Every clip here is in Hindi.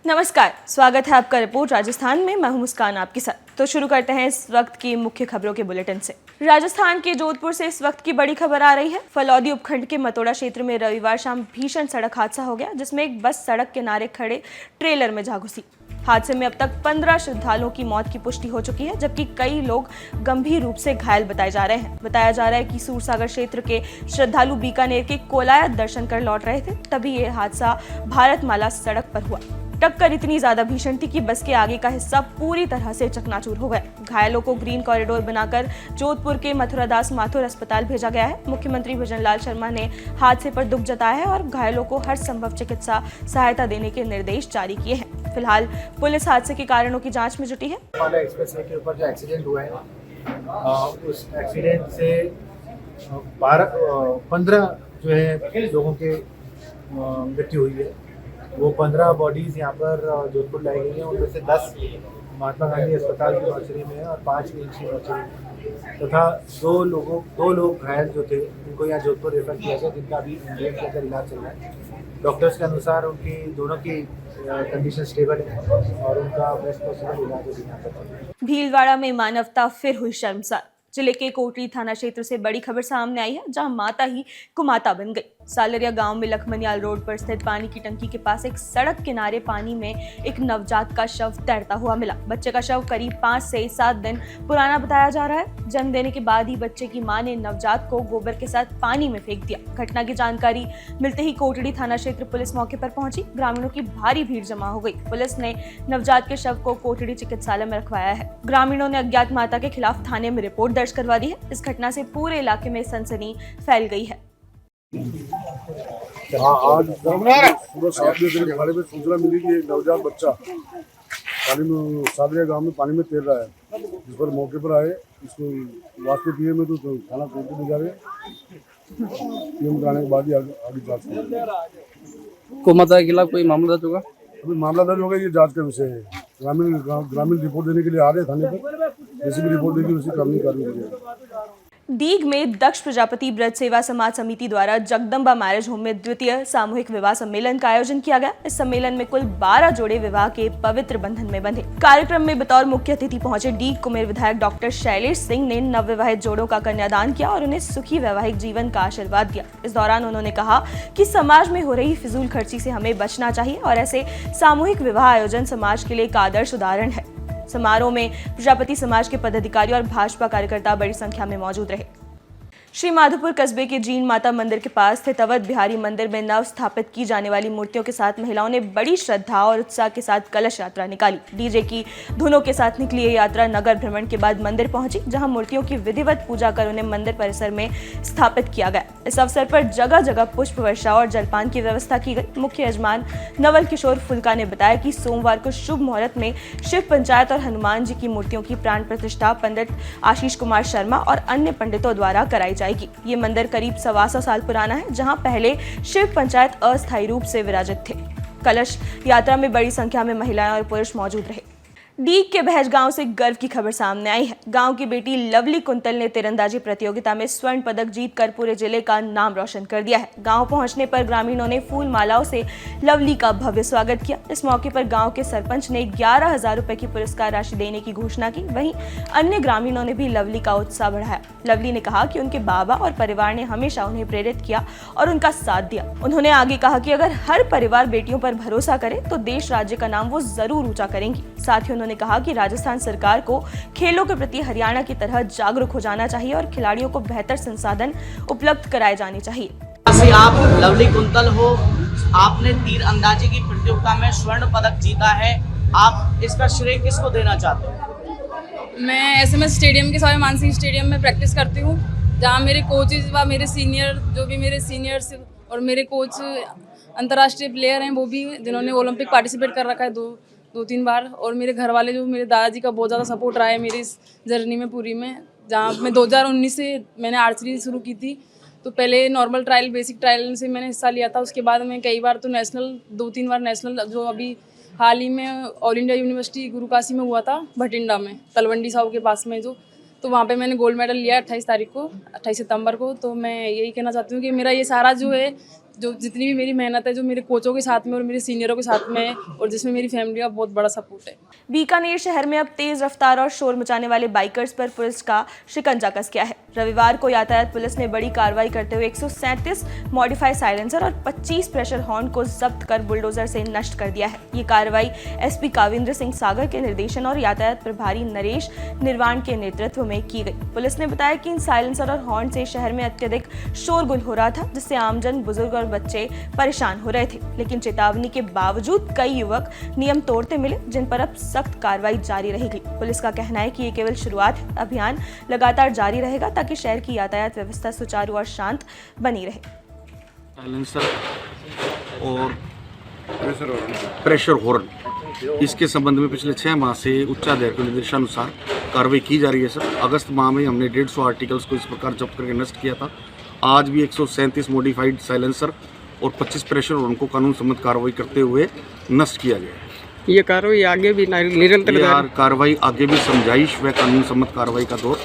नमस्कार, स्वागत है आपका रिपोर्ट राजस्थान में। मैं हूं मुस्कान आपके साथ। तो शुरू करते हैं इस वक्त की मुख्य खबरों के बुलेटिन से। राजस्थान के जोधपुर से इस वक्त की बड़ी खबर आ रही है। फलौदी उपखंड के मतोड़ा क्षेत्र में रविवार शाम भीषण सड़क हादसा हो गया, जिसमें एक बस सड़क किनारे खड़े ट्रेलर में जा घुसी। हादसे में अब तक 15 श्रद्धालुओं की मौत की पुष्टि हो चुकी है, जबकि कई लोग गंभीर रूप से घायल बताए जा रहे हैं। बताया जा रहा है कि सूरसागर क्षेत्र के श्रद्धालु बीकानेर के कोलायत दर्शन कर लौट रहे थे, तभी ये हादसा भारतमाला सड़क पर हुआ। टक्कर इतनी ज्यादा भीषण थी कि बस के आगे का हिस्सा पूरी तरह से चकनाचूर हो गया। घायलों को ग्रीन कॉरिडोर बनाकर जोधपुर के मथुरादास माथुर अस्पताल भेजा गया है। मुख्यमंत्री भजनलाल शर्मा ने हादसे पर दुख जताया है और घायलों को हर संभव चिकित्सा सहायता देने के निर्देश जारी किए हैं। फिलहाल पुलिस हादसे के कारणों की जांच में जुटी है। एक्सप्रेसवे के ऊपर जो एक्सीडेंट हुआ है, उस एक्सीडेंट से 15 जो है लोगों के मृत्यु हुई है। वो 15 बॉडीज़ यहाँ पर जोधपुर लाई गई हैं। उनमें से 10 महात्मा गांधी अस्पताल की मॉर्चरी में है और 5 एम्स की मॉर्चरी में, तथा दो लोग घायल जो थे उनको यहाँ जोधपुर रेफर किया गया, जिनका अभी इंडियन के अंदर इलाज चल रहा है। डॉक्टर्स के अनुसार उनकी दोनों की कंडीशन स्टेबल है और उनका बेस्ट पॉसिबल इलाज अभी यहाँ पर। भीलवाड़ा में मानवता फिर हुई शर्मसार। जिले के कोटरी थाना क्षेत्र से बड़ी खबर सामने आई है, जहां माता ही कुमाता बन गई। सालरिया गांव में लखमनियाल रोड पर स्थित पानी की टंकी के पास एक सड़क किनारे पानी में एक नवजात का शव तैरता हुआ मिला। बच्चे का शव करीब 5 से 7 दिन पुराना बताया जा रहा है। जन्म देने के बाद ही बच्चे की मां ने नवजात को गोबर के साथ पानी में फेंक दिया। घटना की जानकारी मिलते ही कोटड़ी थाना क्षेत्र पुलिस मौके पर पहुंची। ग्रामीणों की भारी भीड़ जमा हो गई। पुलिस ने नवजात के शव को कोटड़ी चिकित्सालय में रखवाया है। ग्रामीणों ने अज्ञात माता के खिलाफ थाने में रिपोर्ट दर्ज करवा दी है। इस घटना से पूरे इलाके में सनसनी फैल गई है। आज सुबह 7 बजे खाने में सूचना मिली कि एक नवजात बच्चा पानी में सादरिया गांव में पानी में तैर रहा है, जिस पर मौके पर आए। इसको वास्ते पीए में तो थाना कोर्ट में जा रहे पीएम कराने के बाद ही आगे जांच करेंगे। कुमाता के खिलाफ कोई मामला दर्ज होगा? अभी मामला दर्ज होगा, ये जांच का विषय है। ग्रामीण रिपोर्ट देने के लिए आ रहे थाने पर, जैसी भी रिपोर्ट देगी उसी कानूनी कार्रवाई करेंगे। दीघ में दक्ष प्रजापति ब्रज सेवा समाज समिति द्वारा जगदम्बा मैरिज होम में द्वितीय सामूहिक विवाह सम्मेलन का आयोजन किया गया। इस सम्मेलन में कुल 12 जोड़े विवाह के पवित्र बंधन में बंधे। कार्यक्रम में बतौर मुख्य अतिथि पहुंचे डीग कुमेर विधायक डॉक्टर शैलेश सिंह ने नवविवाहित जोड़ों का कन्यादान किया और उन्हें सुखी वैवाहिक जीवन का आशीर्वाद दिया। इस दौरान उन्होंने कहा कि समाज में हो रही फिजूल खर्ची से हमें बचना चाहिए और ऐसे सामूहिक विवाह आयोजन समाज के लिए एक आदर्श उदाहरण है। समारोह में प्रजापति समाज के पदाधिकारी और भाजपा कार्यकर्ता बड़ी संख्या में मौजूद रहे। श्री माधोपुर कस्बे के जीन माता मंदिर के पास स्थित अवध बिहारी मंदिर में नव स्थापित की जाने वाली मूर्तियों के साथ महिलाओं ने बड़ी श्रद्धा और उत्साह के साथ कलश यात्रा निकाली। डीजे की धुनों के साथ निकली ये यात्रा नगर भ्रमण के बाद मंदिर पहुंची, जहां मूर्तियों की विधिवत पूजा कर उन्हें मंदिर परिसर में स्थापित किया गया। इस अवसर पर जगह जगह पुष्प वर्षा और जलपान की व्यवस्था की गई। मुख्य यजमान नवल किशोर फुल्का ने बताया कि सोमवार को शुभ मुहूर्त में शिव पंचायत और हनुमान जी की मूर्तियों की प्राण प्रतिष्ठा पंडित आशीष कुमार शर्मा और अन्य पंडितों द्वारा कराई जाएगी। ये मंदिर करीब 125 साल पुराना है, जहां पहले शिव पंचायत अस्थायी रूप से विराजित थे। कलश यात्रा में बड़ी संख्या में महिलाएं और पुरुष मौजूद रहे। डीग के बहज गांव से गर्व की खबर सामने आई है। गांव की बेटी लवली कुंतल ने तीरंदाजी प्रतियोगिता में स्वर्ण पदक जीतकर पूरे जिले का नाम रोशन कर दिया है। गांव पहुंचने पर ग्रामीणों ने फूल मालाओं से लवली का भव्य स्वागत किया। इस मौके पर गांव के सरपंच ने 11,000 रुपए की पुरस्कार राशि देने की घोषणा की। वहीं अन्य ग्रामीणों ने भी लवली का उत्साह बढ़ाया। लवली ने कहा कि उनके बाबा और परिवार ने हमेशा उन्हें प्रेरित किया और उनका साथ दिया। उन्होंने आगे कहा कि अगर हर परिवार बेटियों पर भरोसा करे तो देश राज्य का नाम वो जरूर ऊंचा करेंगी। साथ ही उन्होंने कहा कि राजस्थान सरकार को खेलों के प्रति हरियाणा की तरह जागरूक हो जाना चाहिए और खिलाड़ियों को बेहतर संसाधन उपलब्ध कराए जाने चाहिए। आप लवली कुंतल हो, आपने तीर अंदाजी की प्रतियोगिता में स्वर्ण पदक जीता है, आप इसका श्रेय किसको देना चाहते हो? मैं एसएमएस स्टेडियम के साथ मानसिंह स्टेडियम में प्रैक्टिस करती हूँ, जहाँ मेरे कोचेज व मेरे सीनियर जो भी मेरे सीनियर्स और मेरे कोच अंतर्राष्ट्रीय प्लेयर हैं, वो भी जिन्होंने ओलंपिक पार्टिसिपेट कर रखा है दो तीन बार। और मेरे घर वाले जो मेरे दादाजी का बहुत ज़्यादा सपोर्ट रहा है मेरी इस जर्नी में पूरी में, जहाँ मैं 2019 से मैंने आर्चरी शुरू की थी। तो पहले नॉर्मल ट्रायल बेसिक ट्रायल से मैंने हिस्सा लिया था, उसके बाद मैं कई बार तो नेशनल 2-3 बार नेशनल, जो अभी हाल ही में ऑल इंडिया यूनिवर्सिटी गुरुकाशी में हुआ था, भटिंडा में तलवंडी साहू के पास में जो तो वहाँ पे मैंने गोल्ड मेडल लिया 28 सितंबर को। तो मैं यही कहना चाहती हूँ कि मेरा ये सारा जो है, जो जितनी भी मेरी मेहनत है, जो मेरे कोचों के साथ में और मेरे सीनियरों के साथ में है, और जिसमें मेरी फैमिली का बहुत बड़ा सपोर्ट है। बीकानेर शहर में अब तेज रफ्तार और शोर मचाने वाले बाइकर्स पर पुलिस का शिकंजा कस गया है। रविवार को यातायात पुलिस ने बड़ी कार्रवाई करते हुए 137 मॉडिफाइड साइलेंसर और 25 प्रेशर हॉर्न को जब्त कर बुलडोजर से नष्ट कर दिया है। ये कार्रवाई एसपी काविंद्र सिंह सागर के निर्देशन और यातायात प्रभारी नरेश निर्वाण के नेतृत्व में की गई। पुलिस ने बताया कि इन साइलेंसर और हॉर्न से शहर में अत्यधिक शोरगुल हो रहा था, जिससे आमजन, बुजुर्ग और बच्चे परेशान हो रहे थे। लेकिन चेतावनी के बावजूद कई युवक नियम तोड़ते मिले, जिन पर अब सख्त कार्रवाई जारी रहेगी। पुलिस का कहना है कि ये केवल शुरुआत है, अभियान लगातार जारी रहेगा ताकि शहर की यातायात व्यवस्था सुचारू और शांत बनी रहे। साइलेंसर और प्रेशर हॉर्न, इसके संबंध में पिछले 6 माह से उच्चाधिकार के निर्देशानुसार कार्रवाई की जा रही है सर। अगस्त माह में हमने 150 आर्टिकल्स को इस प्रकार जब्त करके नष्ट किया था। आज भी 137 मॉडिफाइड साइलेंसर और 25 प्रेशर हॉर्न को कानून सम्मत कार्रवाई करते हुए नष्ट किया गया है। ये कार्रवाई आगे भी निरंतर कार्रवाई आगे भी समझाइश व कानून सम्मत कार्रवाई का दौर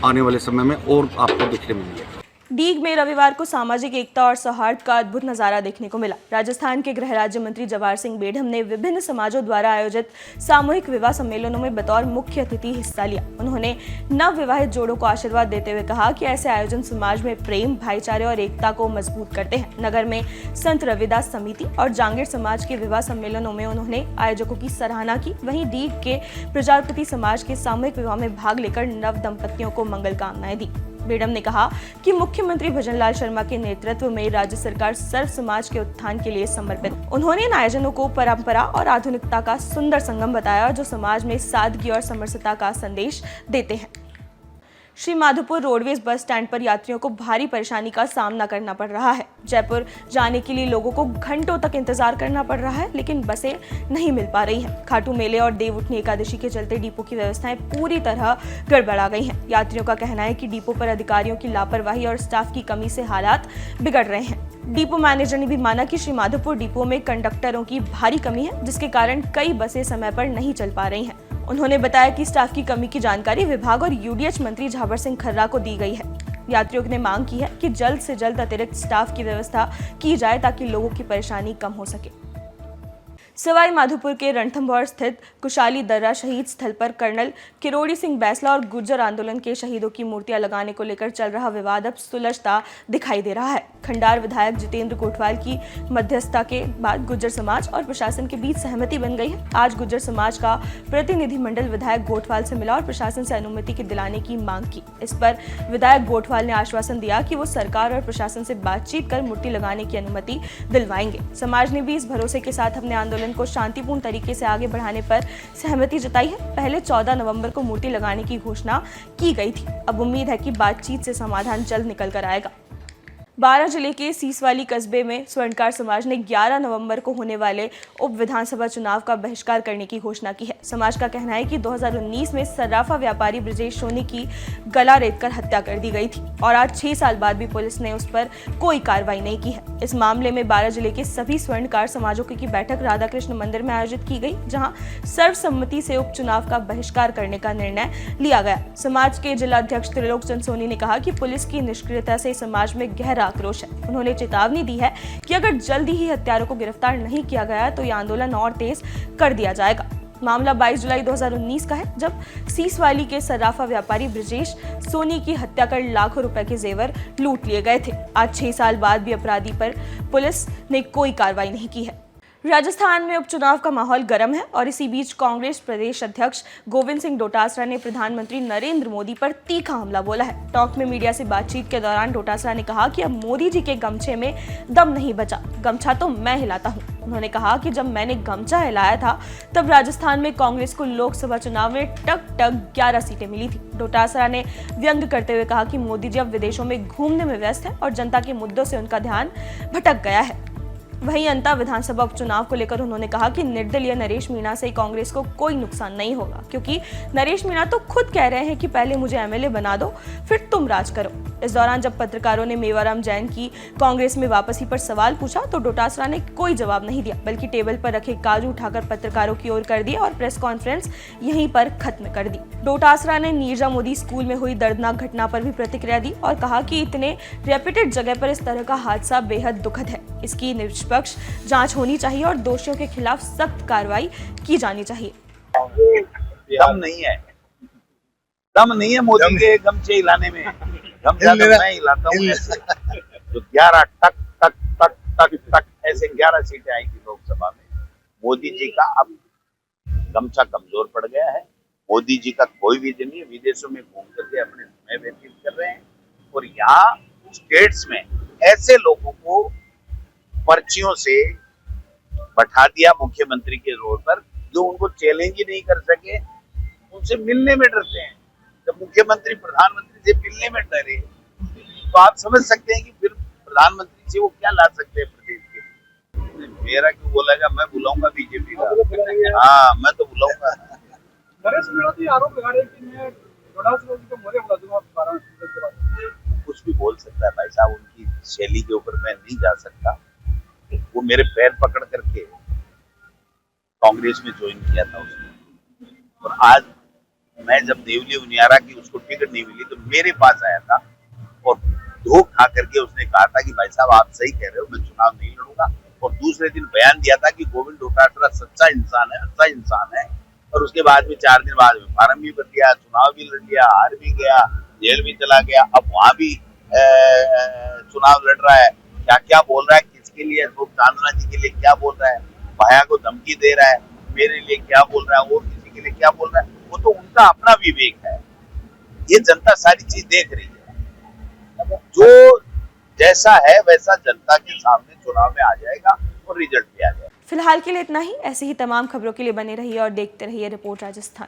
आने वाले समय में और आपको देखने मिलेगा। डीग में रविवार को सामाजिक एकता और सौहार्द का अद्भुत नजारा देखने को मिला। राजस्थान के गृह राज्य मंत्री जवाहर सिंह बेढम ने विभिन्न समाजों द्वारा आयोजित सामूहिक विवाह सम्मेलनों में बतौर मुख्य अतिथि हिस्सा लिया। उन्होंने नव विवाहित जोड़ों को आशीर्वाद देते हुए कहा कि ऐसे आयोजन समाज में प्रेम, भाईचारे और एकता को मजबूत करते हैं। नगर में संत रविदास समिति और जांगीर समाज के विवाह सम्मेलनों में उन्होंने आयोजकों की सराहना की। वहीं डीग के प्रजापति समाज के सामूहिक विवाह में भाग लेकर नव दंपतियों को मंगल कामनाएं दी। बेढम ने कहा कि मुख्यमंत्री भजनलाल शर्मा के नेतृत्व में राज्य सरकार सर्व समाज के उत्थान के लिए समर्पित। उन्होंने इन आयोजनों को परंपरा और आधुनिकता का सुंदर संगम बताया, जो समाज में सादगी और समरसता का संदेश देते हैं। Shri Madhopur roadways bus stand पर यात्रियों को भारी परेशानी का सामना करना पड़ रहा है। जयपुर जाने के लिए लोगों को घंटों तक इंतजार करना पड़ रहा है, लेकिन बसें नहीं मिल पा रही हैं। खाटू मेले और देवउठनी एकादशी के चलते डिपो की व्यवस्थाएं पूरी तरह गड़बड़ा गई हैं। यात्रियों का कहना है कि डिपो पर अधिकारियों की लापरवाही और स्टाफ की कमी से हालात बिगड़ रहे हैं। डिपो मैनेजर ने भी माना कि श्री माधोपुर डिपो में कंडक्टरों की भारी कमी है, जिसके कारण कई बसें समय पर नहीं चल पा रही हैं। उन्होंने बताया कि स्टाफ की कमी की जानकारी विभाग और यूडीएच मंत्री झावर सिंह खर्रा को दी गई है। यात्रियों ने मांग की है कि जल्द से जल्द अतिरिक्त स्टाफ की व्यवस्था की जाए ताकि लोगों की परेशानी कम हो सके। सवाई माधोपुर के रणथंभौर स्थित कुशाली दर्रा शहीद स्थल पर कर्नल किरोड़ी सिंह बैसला और गुर्जर आंदोलन के शहीदों की मूर्तियां लगाने को लेकर चल रहा विवाद अब सुलझता दिखाई दे रहा है। खंडार विधायक जितेंद्र कोटवाल की मध्यस्थता के बाद गुर्जर समाज और प्रशासन के बीच सहमति बन गई है। आज गुर्जर समाज का प्रतिनिधिमंडल विधायक गोठवाल से मिला और प्रशासन से अनुमति की दिलाने की मांग की। इस पर विधायक गोठवाल ने आश्वासन दिया कि वो सरकार और प्रशासन से बातचीत कर मूर्ति लगाने की अनुमति दिलवाएंगे। समाज ने भी इस भरोसे के साथ अपने आंदोलन को शांतिपूर्ण तरीके से आगे बढ़ाने पर सहमति जताई है। पहले 14 नवंबर को मूर्ति लगाने की घोषणा की गई थी। अब उम्मीद है कि बातचीत से समाधान जल्द निकल कर आएगा। बारां जिले के सीसवाली कस्बे में स्वर्णकार समाज ने 11 नवंबर को होने वाले उप विधानसभा चुनाव का बहिष्कार करने की घोषणा की है। समाज का कहना है कि 2019 में सर्राफा व्यापारी ब्रजेश सोनी की गला रेतकर हत्या कर दी गई थी और आज 6 साल बाद भी पुलिस ने उस पर कोई कार्रवाई नहीं की है। इस मामले में बारां जिले के सभी स्वर्णकार समाजों की बैठक राधाकृष्ण मंदिर में आयोजित की गई, जहां सर्वसम्मति से उपचुनाव का बहिष्कार करने का निर्णय लिया गया। समाज के जिला अध्यक्ष त्रिलोक चंद सोनी ने कहा कि पुलिस की निष्क्रियता से समाज में गहरा आक्रोश है। उन्होंने चेतावनी दी है कि अगर जल्दी ही हत्यारों को गिरफ्तार नहीं किया गया तो यह आंदोलन और तेज कर दिया जाएगा। मामला 22 जुलाई 2019 का है, जब सीसवाली के सर्राफा व्यापारी ब्रजेश सोनी की हत्या कर लाखों रुपए के जेवर लूट लिए गए थे। आज 6 साल बाद भी अपराधी पर पुलिस ने कोई कार्रवाई नहीं की है। राजस्थान में उपचुनाव का माहौल गर्म है और इसी बीच कांग्रेस प्रदेश अध्यक्ष गोविंद सिंह डोटासरा ने प्रधानमंत्री नरेंद्र मोदी पर तीखा हमला बोला है। टॉक में मीडिया से बातचीत के दौरान डोटासरा ने कहा कि अब मोदी जी के गमछे में दम नहीं बचा, गमछा तो मैं हिलाता हूं। उन्होंने कहा कि जब मैंने गमछा हिलाया था तब राजस्थान में कांग्रेस को लोकसभा चुनाव में टक 11 सीटें मिली थी। डोटासरा ने व्यंग करते हुए कहा कि मोदी जी अब विदेशों में घूमने में व्यस्त है और जनता के मुद्दों से उनका ध्यान भटक गया है। वहीं अंता विधानसभा उपचुनाव को लेकर उन्होंने कहा कि निर्दलीय नरेश मीणा से कांग्रेस को कोई नुकसान नहीं होगा, क्योंकि नरेश मीणा तो खुद कह रहे हैं कि पहले मुझे एमएलए बना दो, फिर तुम राज करो। इस दौरान जब पत्रकारों ने मेवाराम जैन की कांग्रेस में वापसी पर सवाल पूछा तो डोटासरा ने कोई जवाब नहीं दिया, बल्कि टेबल पर रखे काजू उठाकर पत्रकारों की ओर कर दिया और प्रेस कॉन्फ्रेंस यहीं पर खत्म कर दी। डोटासरा ने नीरजा मोदी स्कूल में हुई दर्दनाक घटना पर भी प्रतिक्रिया दी और कहा कि इतने रेप्यूटेड जगह पर इस तरह का हादसा बेहद दुखद है। इसकी निष्पक्ष जांच होनी चाहिए और दोषियों के खिलाफ सख्त कार्रवाई की जानी चाहिए। दम नहीं है मोदी के गमछे हिलाने में, गमछा तो मैं हिलाता हूँ ऐसे। जो 11 टक टक टक टक टक ऐसे 11 सीटें आएंगी लोकसभा में। मोदी जी का अब गमछा कमजोर पड़ गया है। मोदी जी का कोई विजन नहीं है, विदेशों में घूम करके अपने समय व्यतीत कर रहे हैं और यहाँ स्टेट्स में ऐसे लोगों को पर्चियों से बैठा दिया मुख्यमंत्री के रोड पर जो उनको चैलेंज ही नहीं कर सके, उनसे मिलने में डरते हैं। जब मुख्यमंत्री प्रधानमंत्री से मिलने में डरे तो आप समझ सकते हैं कि फिर प्रधानमंत्री से वो क्या ला सकते हैं प्रदेश के। मेरा क्यों बोलेगा, मैं बुलाऊंगा बीजेपी का। हाँ, मैं तो बुलाऊंगा। नरेश मीणा तो आरोप लगा रहे हैं कि मैं डोटासरा जी को मोरे उड़ा दूंगा 12 के बाद। कुछ भी बोल सकता है भाई साहब, उनकी शैली के ऊपर मैं नहीं जा सकता। वो मेरे पैर पकड़ करके कांग्रेस में ज्वाइन किया था उसने, और आज मैं जब देवली उनियारा की उसको टिकट नहीं मिली तो मेरे पास आया था और धोख खा करके उसने कहा था कि भाई साहब आप सही कह रहे हो, मैं चुनाव नहीं लड़ूंगा। और दूसरे दिन बयान दिया था कि गोविंद डोटासरा सच्चा इंसान है, अच्छा इंसान है। और उसके बाद में 4 दिन बाद में फार्म भी भर दिया, चुनाव भी लड़ लिया, हार भी गया, जेल भी चला गया। अब वहां भी चुनाव लड़ रहा है। क्या क्या बोल रहा है, किसके लिए, तो चांदना जी के लिए क्या बोल रहा है, भाया को धमकी दे रहा है, मेरे लिए क्या बोल रहा है, और किसी के लिए क्या बोल रहा है, वो तो उनका अपना विवेक है। ये जनता सारी चीज देख रही है। जो जैसा है वैसा जनता के सामने चुनाव में आ जाएगा और रिजल्ट भी आ जाएगा। फिलहाल के लिए इतना ही। ऐसी ही तमाम खबरों के लिए बने रहिए और देखते रहिए रिपोर्ट राजस्थान।